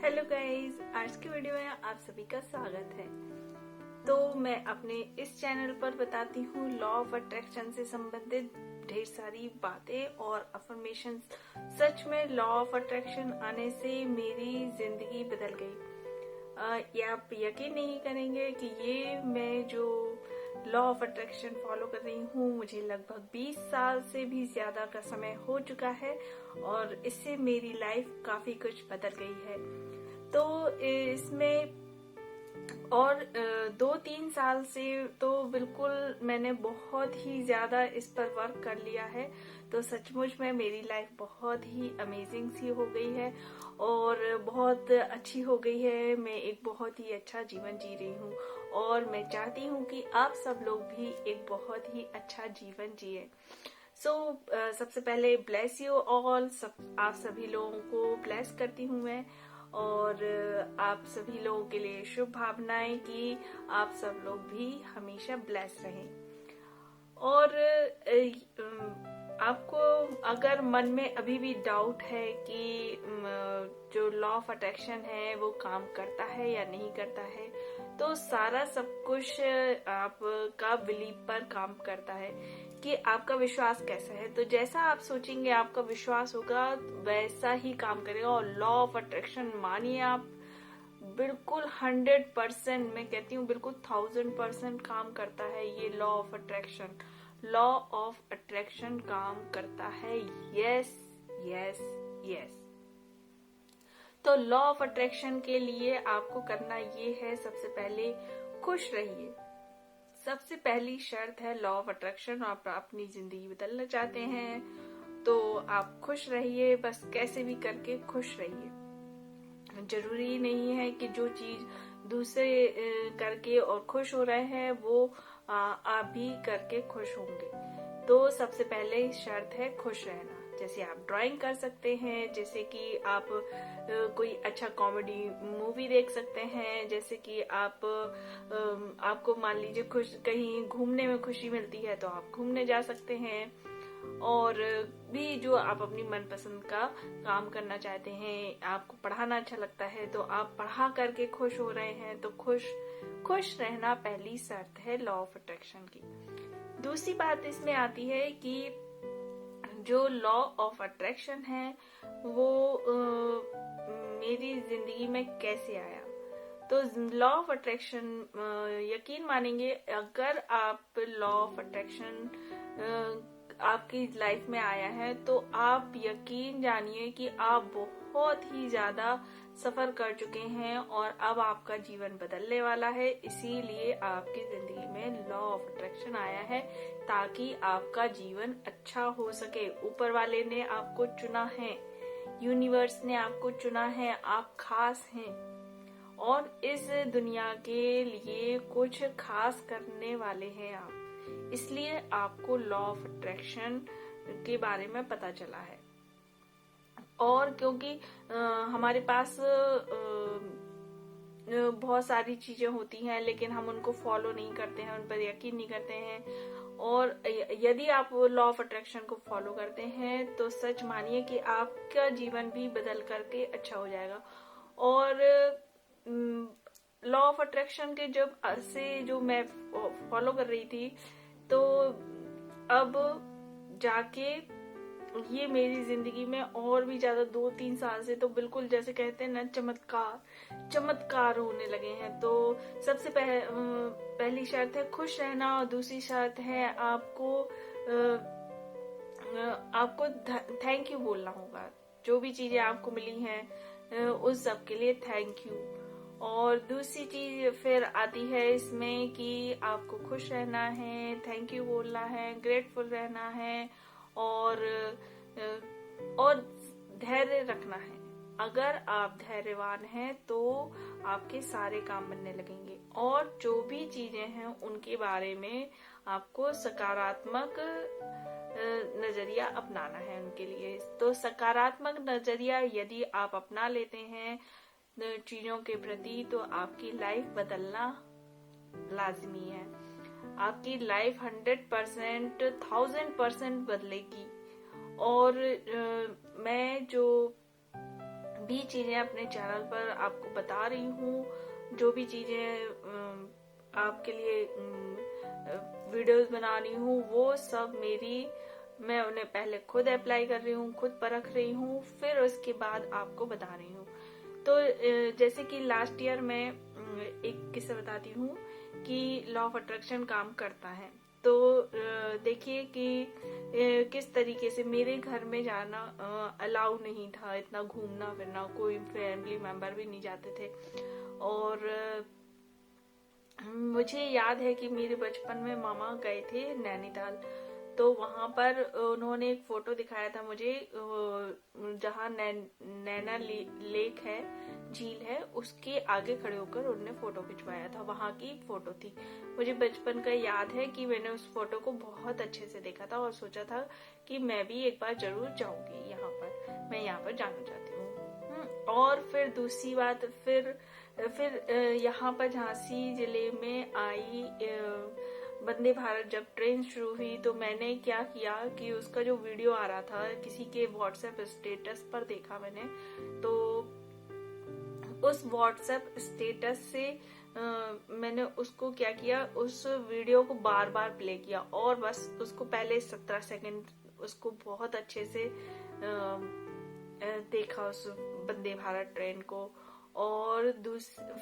Hello guys, आज की video में आप सभी का स्वागत है। तो मैं अपने इस चैनल पर बताती हूँ लॉ ऑफ अट्रैक्शन से संबंधित ढेर सारी बातें और अफर्मेशन। सच में लॉ ऑफ अट्रैक्शन आने से मेरी जिंदगी बदल गई। ये आप यकीन नहीं करेंगे कि ये मैं जो लॉ ऑफ अट्रैक्शन फॉलो कर रही हूँ, मुझे लगभग 20 साल से भी ज्यादा का समय हो चुका है और इससे मेरी लाइफ काफी कुछ बदल गई है। तो इसमें और 2-3 साल से तो बिल्कुल मैंने बहुत ही ज्यादा इस पर वर्क कर लिया है। तो सचमुच में मेरी लाइफ बहुत ही अमेजिंग सी हो गई है और बहुत अच्छी हो गई है। मैं एक बहुत ही अच्छा जीवन जी रही हूँ और मैं चाहती हूँ कि आप सब लोग भी एक बहुत ही अच्छा जीवन जिए। सबसे पहले ब्लेस यू ऑल, आप सभी लोगों को ब्लेस करती हूँ मैं और आप सभी लोगों के लिए शुभ भावनाएं कि आप सब लोग भी हमेशा ब्लेस रहें। और आपको अगर मन में अभी भी डाउट है कि जो लॉ ऑफ अट्रैक्शन है वो काम करता है या नहीं करता है, तो सारा सब कुछ आपका बिलीव पर काम करता है कि आपका विश्वास कैसा है। तो जैसा आप सोचेंगे आपका विश्वास होगा, वैसा ही काम करेगा। और लॉ ऑफ अट्रैक्शन मानिए आप बिल्कुल 100%, मैं कहती हूँ बिल्कुल 1000% काम करता है। ये लॉ ऑफ अट्रैक्शन काम करता है। Yes yes yes. तो लॉ ऑफ अट्रैक्शन के लिए आपको करना ये है, सबसे पहले खुश रहिए। सबसे पहली शर्त है लॉ ऑफ अट्रैक्शन। आप अपनी जिंदगी बदलना चाहते हैं तो आप खुश रहिए, बस कैसे भी करके खुश रहिए। जरूरी नहीं है कि जो चीज दूसरे करके और खुश हो रहे हैं वो आप भी करके खुश होंगे। तो सबसे पहले शर्त है खुश रहना। जैसे आप ड्राइंग कर सकते हैं, जैसे कि आप कोई अच्छा कॉमेडी मूवी देख सकते हैं, जैसे कि आपको मान लीजिए कहीं घूमने में खुशी मिलती है तो आप घूमने जा सकते हैं। और भी जो आप अपनी मनपसंद का काम करना चाहते हैं, आपको पढ़ाना अच्छा लगता है तो आप पढ़ा करके खुश हो रहे हैं, तो खुश रहना पहली शर्त है लॉ ऑफ अट्रैक्शन की। दूसरी बात इसमें आती है कि जो लॉ ऑफ अट्रैक्शन है वो मेरी जिंदगी में कैसे आया। तो लॉ ऑफ अट्रैक्शन, यकीन मानेंगे अगर आप लॉ ऑफ अट्रैक्शन आपकी लाइफ में आया है तो आप यकीन जानिए कि आप बहुत ही ज्यादा सफर कर चुके हैं और अब आपका जीवन बदलने वाला है। इसीलिए आपकी जिंदगी में लॉ ऑफ अट्रैक्शन आया है ताकि आपका जीवन अच्छा हो सके। ऊपर वाले ने आपको चुना है, यूनिवर्स ने आपको चुना है, आप खास हैं और इस दुनिया के लिए कुछ खास करने वाले हैं आप। इसलिए आपको लॉ ऑफ अट्रैक्शन के बारे में पता चला है। और क्योंकि हमारे पास बहुत सारी चीजें होती हैं लेकिन हम उनको फॉलो नहीं करते हैं, उन पर यकीन नहीं करते हैं। और यदि आप लॉ ऑफ अट्रैक्शन को फॉलो करते हैं तो सच मानिए कि आपका जीवन भी बदल करके अच्छा हो जाएगा। और लॉ ऑफ अट्रैक्शन के जो मैं फॉलो कर रही थी, तो अब जाके ये मेरी जिंदगी में और भी ज्यादा 2-3 साल से तो बिल्कुल जैसे कहते हैं ना चमत्कार होने लगे हैं। तो सबसे पहली शर्त है खुश रहना और दूसरी शर्त है आपको थैंक यू बोलना होगा। जो भी चीजें आपको मिली हैं उस सब के लिए थैंक यू। और दूसरी चीज फिर आती है इसमें कि आपको खुश रहना है, थैंक यू बोलना है, ग्रेटफुल रहना है और धैर्य रखना है। अगर आप धैर्यवान हैं तो आपके सारे काम बनने लगेंगे और जो भी चीजें हैं उनके बारे में आपको सकारात्मक नजरिया अपनाना है उनके लिए। तो सकारात्मक नजरिया यदि आप अपना लेते हैं चीजों के प्रति तो आपकी लाइफ बदलना लाजमी है। आपकी लाइफ 100%, 1000% बदलेगी। और मैं जो भी चीजें अपने चैनल पर आपको बता रही हूँ। जो भी चीजें आपके लिए वीडियोस बना रही हूँ वो सब मैं उन्हें पहले खुद अप्लाई कर रही हूँ, खुद परख रही हूँ, फिर उसके बाद आपको बता रही हूँ। तो जैसे कि लास्ट ईयर मैं एक किस्सा बताती हूँ कि लॉ ऑफ अट्रैक्शन काम करता है। तो देखिए कि किस तरीके से मेरे घर में जाना अलाउ नहीं था, इतना घूमना फिरना, कोई फैमिली मेंबर भी नहीं जाते थे। और मुझे याद है कि मेरे बचपन में मामा गए थे नैनीताल, तो वहां पर उन्होंने एक फोटो दिखाया था मुझे, जहाँ नैना लेक है, झील है, उसके आगे खड़े होकर उन्होंने फोटो खिंचवाया था। वहां की फोटो थी। मुझे बचपन का याद है कि मैंने उस फोटो को बहुत अच्छे से देखा था और सोचा था कि मैं भी एक बार जरूर जाऊंगी यहाँ पर, मैं यहाँ पर जाना चाहती हूँ। और फिर दूसरी बात, फिर यहाँ पर झांसी जिले में आई वंदे भारत जब ट्रेन शुरू हुई, तो मैंने क्या किया कि उसका जो वीडियो आ रहा था किसी के व्हाट्सएप स्टेटस पर देखा मैंने, तो उस व्हाट्सएप स्टेटस से मैंने उसको क्या किया, उस वीडियो को बार बार प्ले किया और बस उसको पहले 17 सेकंड उसको बहुत अच्छे से देखा उस वंदे भारत ट्रेन को। और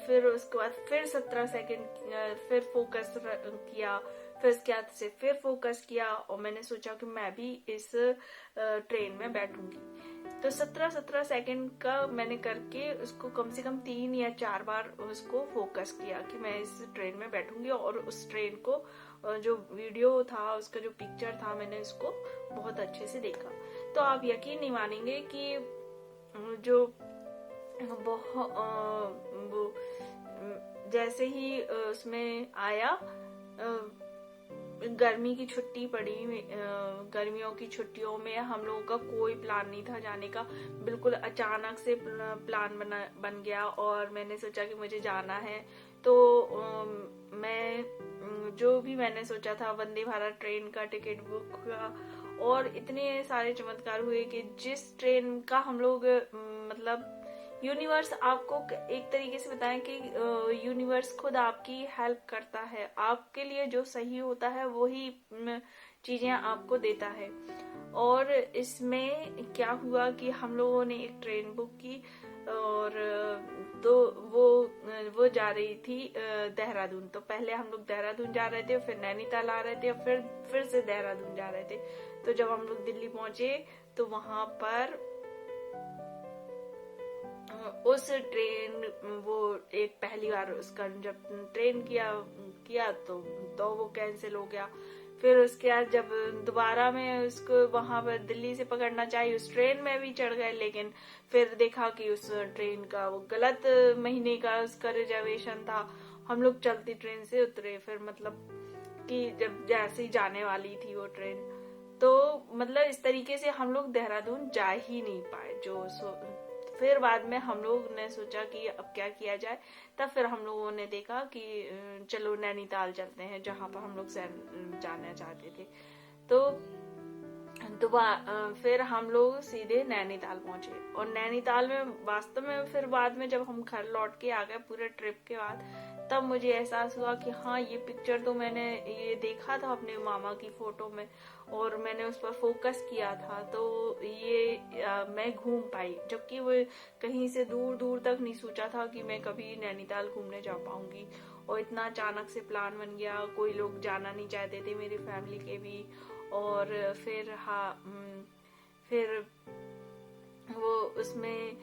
फिर उसके बाद फिर 17 सेकंड फिर फोकस किया, फिर उसके बाद से फिर फोकस किया और मैंने सोचा कि मैं भी इस ट्रेन में बैठूंगी। तो 17 सेकंड का मैंने करके उसको कम से कम 3 या 4 बार उसको फोकस किया कि मैं इस ट्रेन में बैठूंगी। और उस ट्रेन को जो वीडियो था, उसका जो पिक्चर था, मैंने उसको बहुत अच्छे से देखा। तो आप यकीन नहीं मानेंगे कि जो वो जैसे ही उसमें आया, गर्मी की छुट्टी पड़ी, गर्मियों की छुट्टियों में हम लोगों का कोई प्लान नहीं था जाने का, बिल्कुल अचानक से प्लान बन गया और मैंने सोचा कि मुझे जाना है। तो जो भी मैंने सोचा था, वंदे भारत ट्रेन का टिकट बुक हुआ और इतने सारे चमत्कार हुए कि जिस ट्रेन का हम लोग मतलब यूनिवर्स आपको एक तरीके से बताएं कि यूनिवर्स खुद आपकी हेल्प करता है, आपके लिए जो सही होता है वही चीजें आपको देता है। और इसमें क्या हुआ कि हम लोगों ने एक ट्रेन बुक की और तो वो जा रही थी देहरादून। तो पहले हम लोग देहरादून जा रहे थे, फिर नैनीताल आ रहे थे, और फिर से देहरादून जा रहे थे। तो जब हम लोग दिल्ली पहुंचे तो वहां पर उस ट्रेन वो एक पहली बार उसका जब ट्रेन किया तो वो कैंसिल हो गया। फिर उसके बाद जब दोबारा में उसको वहां पर दिल्ली से पकड़ना चाहिए, उस ट्रेन में भी चढ़ गए, लेकिन फिर देखा कि उस ट्रेन का वो गलत महीने का उसका रिजर्वेशन था। हम लोग चलती ट्रेन से उतरे, फिर मतलब कि जब जैसे ही जाने वाली थी वो ट्रेन, तो मतलब इस तरीके से हम लोग देहरादून जा ही नहीं पाए। फिर बाद में हम लोग ने सोचा कि अब क्या किया जाए, तब फिर हम लोगों ने देखा कि चलो नैनीताल चलते हैं, जहां पर हम लोग जाना चाहते थे। तो फिर हम लोग सीधे नैनीताल पहुंचे और नैनीताल में वास्तव में फिर बाद में जब हम घर लौट के आ गए पूरे ट्रिप के बाद, तब मुझे एहसास हुआ कि हाँ, ये पिक्चर तो मैंने ये देखा था अपने मामा की फोटो में और मैंने उस पर फोकस किया था, तो ये मैं घूम पाई। जबकि वो कहीं से दूर दूर तक नहीं सोचा था कि मैं कभी नैनीताल घूमने जा पाऊंगी। और इतना अचानक से प्लान बन गया, कोई लोग जाना नहीं चाहते थे मेरी फैमिली के भी। और फिर वो उसमें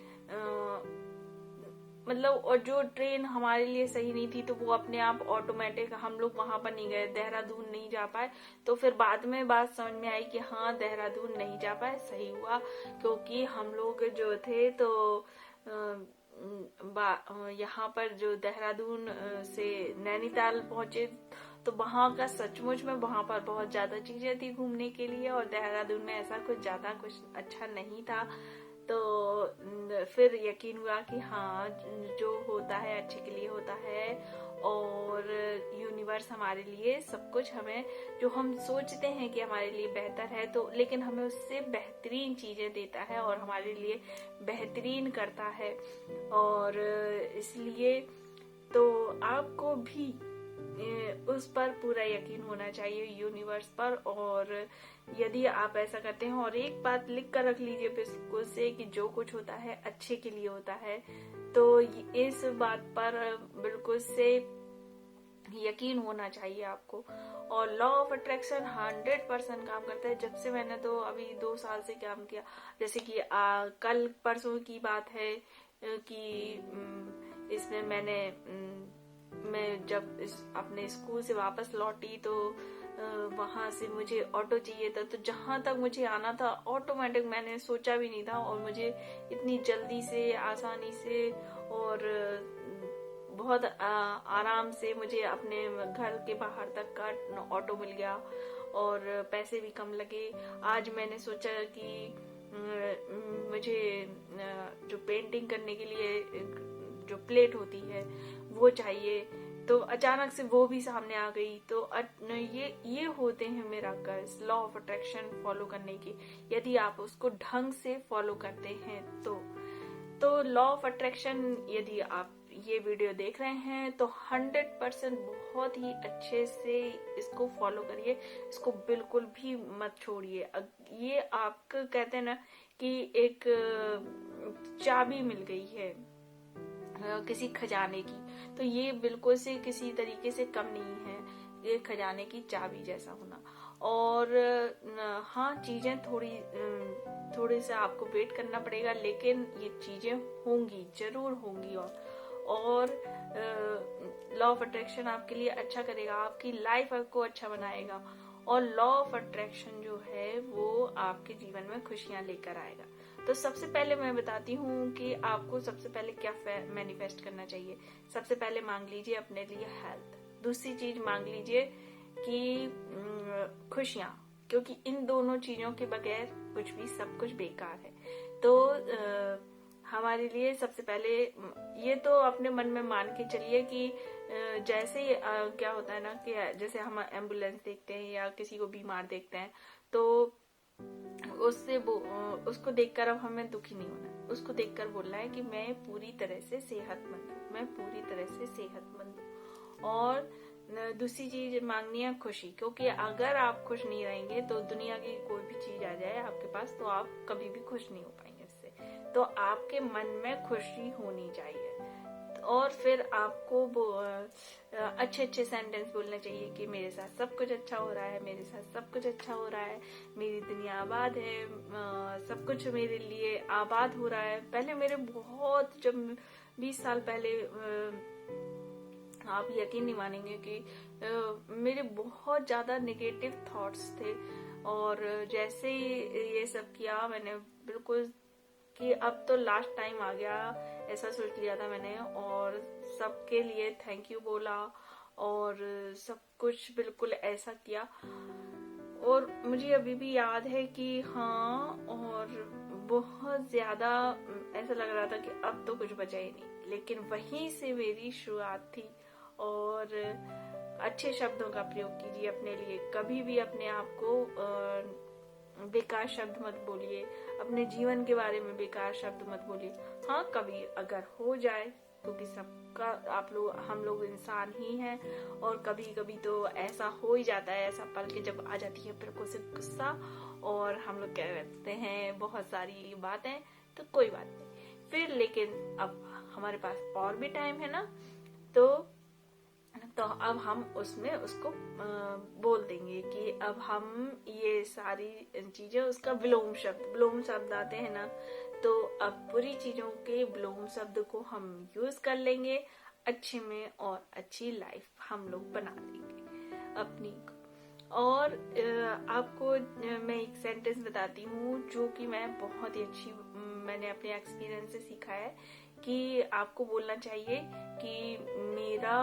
मतलब, और जो ट्रेन हमारे लिए सही नहीं थी तो वो अपने आप ऑटोमेटिक, हम लोग वहां पर नहीं गए, देहरादून नहीं जा पाए। तो फिर बाद में बात समझ में आई कि हाँ, देहरादून नहीं जा पाए, सही हुआ, क्योंकि हम लोग जो थे तो यहाँ पर जो देहरादून से नैनीताल पहुंचे, तो वहां का सचमुच में वहां पर बहुत ज्यादा चीजें थी घूमने के लिए और देहरादून में ऐसा कुछ ज्यादा कुछ अच्छा नहीं था। तो फिर यकीन हुआ कि हाँ, जो होता है अच्छे के लिए होता है, और यूनिवर्स हमारे लिए सब कुछ, हमें जो हम सोचते हैं कि हमारे लिए बेहतर है, तो लेकिन हमें उससे बेहतरीन चीजें देता है और हमारे लिए बेहतरीन करता है। और इसलिए तो आपको भी उस पर पूरा यकीन होना चाहिए, यूनिवर्स पर। और यदि आप ऐसा करते हैं, और एक बात लिख कर रख लीजिए बिल्कुल से कि जो कुछ होता है अच्छे के लिए होता है, तो इस बात पर बिल्कुल से यकीन होना चाहिए आपको। और लॉ ऑफ अट्रैक्शन 100% काम करता है। जब से मैंने तो अभी 2 साल से काम किया, जैसे कि कल परसों की बात है कि इसमें मैं जब अपने स्कूल से वापस लौटी तो वहां से मुझे ऑटो चाहिए था। तो जहां तक मुझे आना था ऑटोमेटिक, मैंने सोचा भी नहीं था, और मुझे इतनी जल्दी से, आसानी से और बहुत आराम से मुझे अपने घर के बाहर तक का ऑटो मिल गया, और पैसे भी कम लगे। आज मैंने सोचा कि मुझे जो पेंटिंग करने के लिए जो प्लेट होती है वो चाहिए, तो अचानक से वो भी सामने आ गई। तो ये होते हैं miracles, law of attraction follow करने की, यदि आप उसको ढंग से फॉलो करते हैं तो लॉ ऑफ अट्रैक्शन, यदि आप ये वीडियो देख रहे हैं तो 100% बहुत ही अच्छे से इसको फॉलो करिए, इसको बिल्कुल भी मत छोड़िए। ये आपको कहते हैं ना कि एक चाबी मिल गई है किसी खजाने की, तो ये बिल्कुल से किसी तरीके से कम नहीं है, ये खजाने की चाबी जैसा होना। और हाँ, चीजें थोड़ी से आपको वेट करना पड़ेगा, लेकिन ये चीजें होंगी, जरूर होंगी। और लॉ ऑफ अट्रैक्शन आपके लिए अच्छा करेगा, आपकी लाइफ को अच्छा बनाएगा। और लॉ ऑफ अट्रैक्शन जो है वो आपके जीवन में खुशियां लेकर आएगा। तो सबसे पहले मैं बताती हूँ कि आपको सबसे पहले क्या मैनिफेस्ट करना चाहिए। सबसे पहले मांग लीजिए अपने लिए हेल्थ। दूसरी चीज मांग लीजिए कि खुशियां, क्योंकि इन दोनों चीजों के बगैर कुछ भी, सब कुछ बेकार है। तो हमारे लिए सबसे पहले ये तो अपने मन में मान के चलिए कि जैसे क्या होता है ना कि जैसे हम एम्बुलेंस देखते हैं या किसी को बीमार देखते हैं, तो उसको देखकर अब हमें दुखी नहीं होना है, उसको देखकर बोलना है कि मैं पूरी तरह से सेहतमंद हूँ, मैं पूरी तरह से सेहतमंद हूँ। और दूसरी चीज मांगनी है खुशी, क्योंकि अगर आप खुश नहीं रहेंगे तो दुनिया की कोई भी चीज आ जाए आपके पास तो आप कभी भी खुश नहीं हो पाएंगे इससे। तो आपके मन में खुशी होनी चाहिए। और फिर आपको अच्छे अच्छे सेंटेंस बोलने चाहिए कि मेरे साथ सब कुछ अच्छा हो रहा है, मेरे साथ सब कुछ अच्छा हो रहा है, मेरी दुनिया आबाद है, सब कुछ मेरे लिए आबाद हो रहा है। पहले मेरे बहुत, जब 20 साल पहले, आप यकीन नहीं मानेंगे कि मेरे बहुत ज्यादा नेगेटिव थॉट्स थे। और जैसे ही ये सब किया मैंने, बिल्कुल कि अब तो लास्ट टाइम आ गया, ऐसा सोच लिया था मैंने, और सबके लिए थैंक यू बोला और सब कुछ बिल्कुल ऐसा किया। और मुझे अभी भी याद है कि हाँ, और बहुत ज्यादा ऐसा लग रहा था कि अब तो कुछ बचा ही नहीं, लेकिन वहीं से मेरी शुरुआत थी। और अच्छे शब्दों का प्रयोग कीजिए अपने लिए, कभी भी अपने आप को बेकार शब्द मत बोलिए, अपने जीवन के बारे में बेकार शब्द मत बोलिए। हाँ, कभी अगर हो जाए, क्योंकि सबका, हम लोग इंसान ही हैं, और कभी कभी तो ऐसा हो ही जाता है, ऐसा पल के जब आ जाती है बिल्कुल से गुस्सा, और हम लोग क्या करते हैं बहुत सारी बातें, तो कोई बात नहीं फिर। लेकिन अब हमारे पास और भी टाइम है ना, तो अब हम उसमें उसको बोल देंगे कि अब हम ये सारी चीजें, उसका विलोम शब्द आते हैं ना, तो अब बुरी चीजों के विलोम शब्द को हम यूज कर लेंगे अच्छे में, और अच्छी लाइफ हम लोग बना देंगे अपनी। और आपको मैं एक सेंटेंस बताती हूँ जो कि मैंने अपने एक्सपीरियंस से सीखा है, कि आपको बोलना चाहिए कि मेरा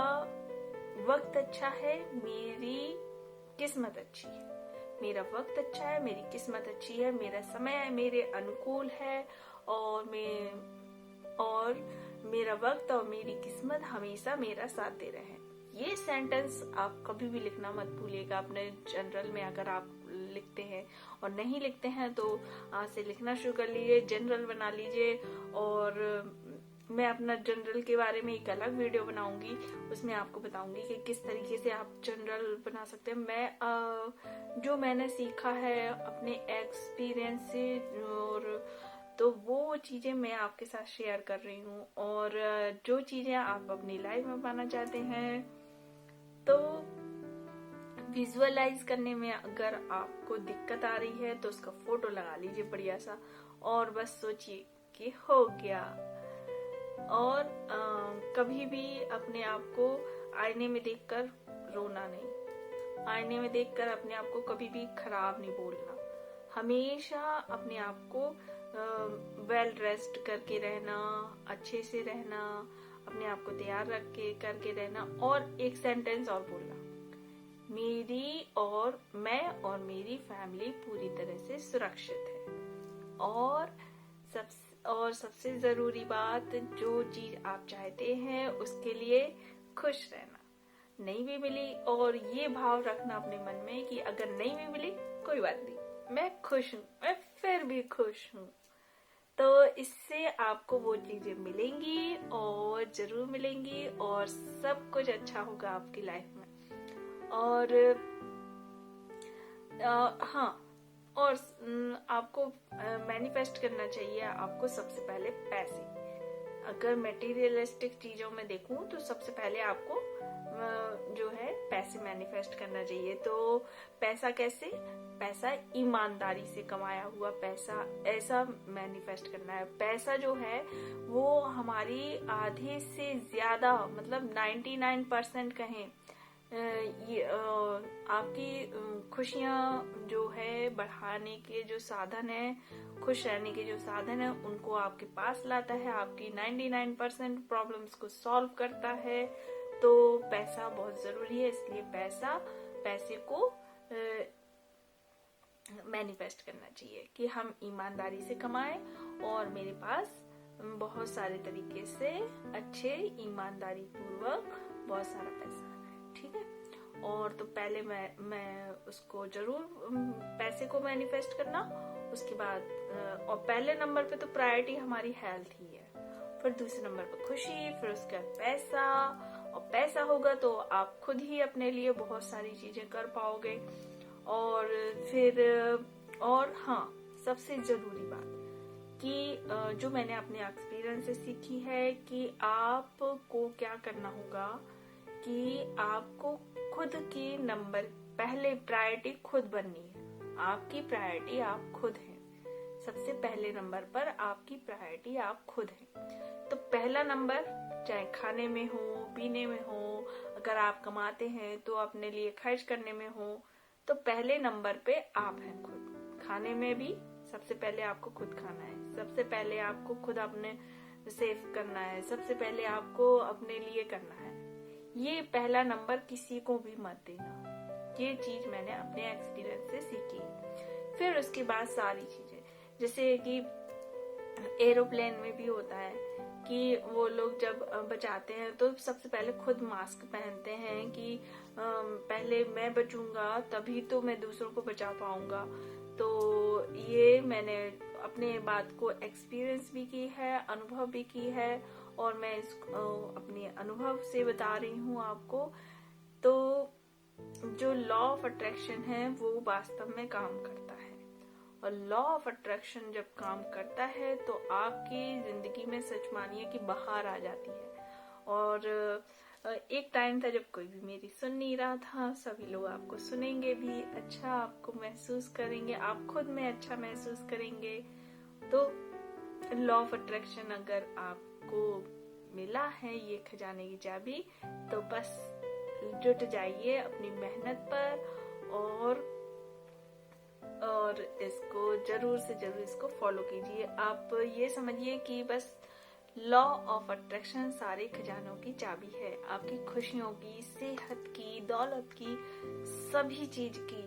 वक्त अच्छा है, मेरी किस्मत अच्छी है। मेरा वक्त अच्छा है, मेरी किस्मत अच्छी है, मेरा समय मेरे अनुकूल है, और मेरा वक्त और मेरी किस्मत हमेशा मेरा साथ दे रहे हैं। ये सेंटेंस आप कभी भी लिखना मत भूलिएगा अपने जनरल में। अगर आप लिखते हैं और नहीं लिखते हैं तो आज से लिखना शुरू कर लीजिए, जनरल बना लीजिए। और मैं अपना जनरल के बारे में एक अलग वीडियो बनाऊंगी, उसमें आपको बताऊंगी कि किस तरीके से आप जनरल बना सकते हैं। मैं जो मैंने सीखा है अपने एक्सपीरियंस से, और तो वो चीजें मैं आपके साथ शेयर कर रही हूँ। और जो चीजें आप अपनी लाइफ में पाना चाहते हैं तो विजुअलाइज करने में अगर आपको दिक्कत आ रही है तो उसका फोटो लगा लीजिए बढ़िया सा, और बस सोचिए कि हो गया। और कभी भी अपने आप को आईने में देखकर रोना नहीं, आईने में देखकर अपने आप को कभी भी खराब नहीं बोलना। हमेशा अपने आप को वेल ड्रेस्ड करके रहना, अच्छे से रहना, अपने आप को तैयार रख के करके रहना। और एक सेंटेंस और बोलना, मैं और मेरी फैमिली पूरी तरह से सुरक्षित है। और सबसे जरूरी बात, जो चीज आप चाहते हैं उसके लिए खुश रहना। नहीं भी मिली और ये भाव रखना अपने मन में कि अगर नहीं भी मिली कोई बात नहीं, मैं खुश हूँ, मैं फिर भी खुश हूँ। तो इससे आपको वो चीजें मिलेंगी और जरूर मिलेंगी और सब कुछ अच्छा होगा आपकी लाइफ में। और हाँ, और आपको मैनिफेस्ट करना चाहिए आपको सबसे पहले पैसे। अगर मटेरियलिस्टिक चीजों में देखूं तो सबसे पहले आपको जो है पैसे मैनिफेस्ट करना चाहिए। तो पैसा कैसे? पैसा ईमानदारी से कमाया हुआ पैसा, ऐसा मैनिफेस्ट करना है। पैसा जो है वो हमारी आधे से ज्यादा, मतलब 99% कहें, ये आपकी खुशियां जो है बढ़ाने के जो साधन है, खुश रहने के जो साधन है, उनको आपके पास लाता है, आपकी 99% प्रॉब्लम्स को सॉल्व करता है। तो पैसा बहुत जरूरी है, इसलिए पैसे को मैनिफेस्ट करना चाहिए कि हम ईमानदारी से कमाएं और मेरे पास बहुत सारे तरीके से अच्छे ईमानदारी पूर्वक बहुत सारा पैसा आना है। ठीक है। और तो पहले मैं उसको जरूर पैसे को मैनिफेस्ट करना, उसके बाद और पहले नंबर पे तो प्रायोरिटी हमारी हेल्थ ही है, फिर दूसरे नंबर पे खुशी, फिर उसके बाद पैसा। और पैसा होगा तो आप खुद ही अपने लिए बहुत सारी चीजें कर पाओगे। और फिर और हाँ, सबसे जरूरी बात कि जो मैंने अपने एक्सपीरियंस से सीखी है कि आपको क्या करना होगा कि आपको खुद की नंबर पहले प्रायोरिटी खुद बननी है। आपकी प्रायोरिटी आप खुद हैं। सबसे पहले नंबर पर आपकी प्रायोरिटी आप खुद हैं। तो पहला नंबर चाहे खाने में हो, पीने में हो, अगर आप कमाते हैं तो अपने लिए खर्च करने में हो, तो पहले नंबर पे आप हैं खुद। खाने में भी सबसे पहले आपको खुद खाना है, सबसे पहले आपको खुद अपने सेव करना है, सबसे पहले आपको अपने लिए करना है। ये पहला नंबर किसी को भी मत देना। ये चीज मैंने अपने एक्सपीरियंस से सीखी। फिर उसके बाद सारी चीजें, जैसे कि एरोप्लेन में भी होता है कि वो लोग जब बचाते हैं तो सबसे पहले खुद मास्क पहनते हैं कि पहले मैं बचूंगा तभी तो मैं दूसरों को बचा पाऊंगा। तो ये मैंने अपने बात को एक्सपीरियंस भी की है, अनुभव भी की है, और मैं इसको अपने अनुभव से बता रही हूँ आपको। तो जो लॉ ऑफ अट्रैक्शन है वो वास्तव में काम करता है, और लॉ ऑफ अट्रैक्शन जब काम करता है तो आपकी जिंदगी में सच मानिए कि बाहर आ जाती है। और एक टाइम था जब कोई भी मेरी सुन नहीं रहा था, सभी लोग आपको सुनेंगे भी, अच्छा आपको महसूस करेंगे, आप खुद में अच्छा महसूस करेंगे। तो लॉ ऑफ अट्रैक्शन अगर आपको मिला है ये खजाने की चाबी, तो बस जुट जाइए अपनी मेहनत पर और इसको जरूर से जरूर इसको फॉलो कीजिए। आप ये समझिए कि बस लॉ ऑफ अट्रैक्शन सारे खजानों की चाबी है, आपकी खुशियों की, सेहत की, दौलत की, सभी चीज की।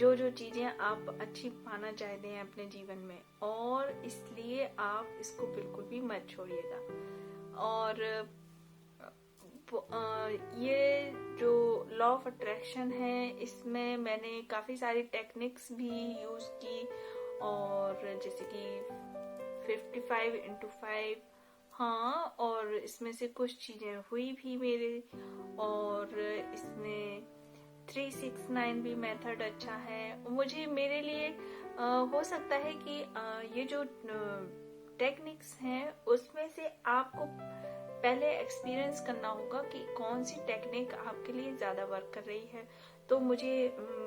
जो जो चीजें आप अच्छी पाना चाहते हैं अपने जीवन में, और इसलिए आप इसको बिल्कुल भी मत छोड़िएगा। और ये जो लॉ ऑफ अट्रैक्शन है, इसमें मैंने काफी सारी टेक्निक्स भी यूज की, और जैसे कि 55x5, हाँ, और इसमें से कुछ चीजें हुई भी मेरे। और इसमें 369 भी मेथड अच्छा है मुझे, मेरे लिए। हो सकता है कि ये जो टेक्निक्स हैं उसमें से आपको पहले एक्सपीरियंस करना होगा कि कौन सी टेक्निक आपके लिए ज्यादा वर्क कर रही है। तो मुझे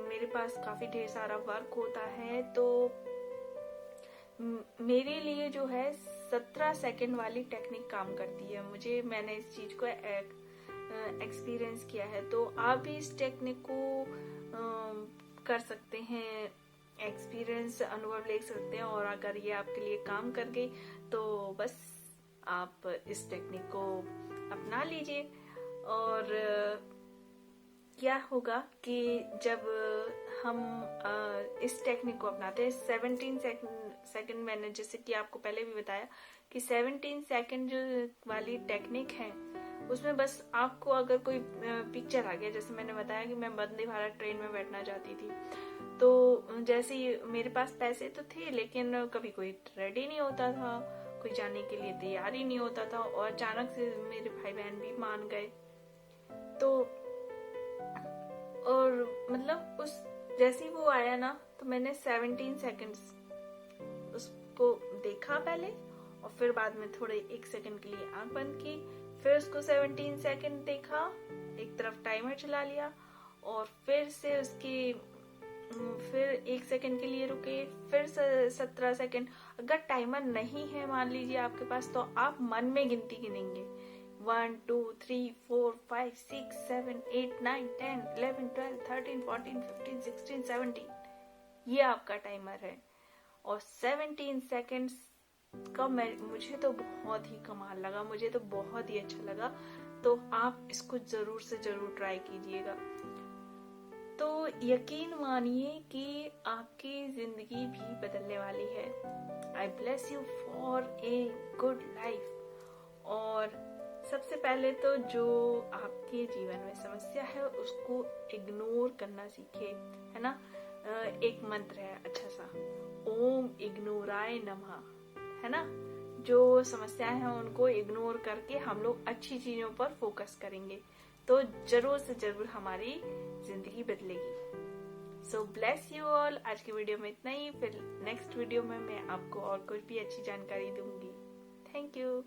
मेरे पास काफी ढेर सारा वर्क होता है, तो मेरे लिए जो है 17 सेकंड वाली टेक्निक काम करती है। मैंने इस चीज को एक्सपीरियंस किया है, तो आप भी इस टेक्निक को कर सकते हैं, एक्सपीरियंस अनुभव ले सकते हैं। और अगर ये आपके लिए काम कर गई तो बस आप इस टेक्निक को अपना लीजिए। और क्या होगा कि जब हम इस टेक्निक को अपनाते हैं, 17 सेकंड मैंने जैसे कि आपको पहले भी बताया कि 17 सेकंड जो वाली टेक्निक है, उसमें बस आपको अगर कोई पिक्चर आ गया, जैसे मैंने बताया कि मैं वंदे भारत ट्रेन में बैठना चाहती थी, तो जैसे मेरे पास पैसे तो थे लेकिन कभी कोई रेडी नहीं होता था, कोई जाने के लिए तैयार ही नहीं होता था, और अचानक से मेरे भाई बहन भी मान गए। तो और मतलब उस जैसे ही वो आया ना, तो मैंने 17 सेकंड्स उसको देखा पहले, और फिर बाद में थोड़े 1 सेकंड के लिए आंख बंद की, फिर उसको 17 सेकंड देखा, एक तरफ टाइमर चला लिया, और फिर से फिर 1 सेकंड के लिए रुके, फिर 17 सेकंड। अगर टाइमर नहीं है मान लीजिए आपके पास, तो आप मन में गिनती गिनेंगे, 1 2 3 4 5 6 7 8 9 10 11 12 13 14 15 16 17, ये आपका टाइमर है। और 17 सेकंड्स का मुझे तो बहुत ही कमाल लगा, मुझे तो बहुत ही अच्छा लगा। तो आप इसको जरूर से जरूर ट्राई कीजिएगा। तो यकीन मानिए कि आपकी जिंदगी भी बदलने वाली है। आई bless you for a good life. और सबसे पहले तो जो आपके जीवन में समस्या है उसको इग्नोर करना सीखे, है ना। एक मंत्र है अच्छा सा, ओम इग्नोराय नमः, है ना। जो समस्याएं हैं उनको इग्नोर करके हम लोग अच्छी चीजों पर फोकस करेंगे, तो जरूर से जरूर हमारी जिंदगी बदलेगी। सो ब्लेस यू ऑल। आज की वीडियो में इतना ही, फिर नेक्स्ट वीडियो में मैं आपको और कुछ भी अच्छी जानकारी दूंगी। Thank you.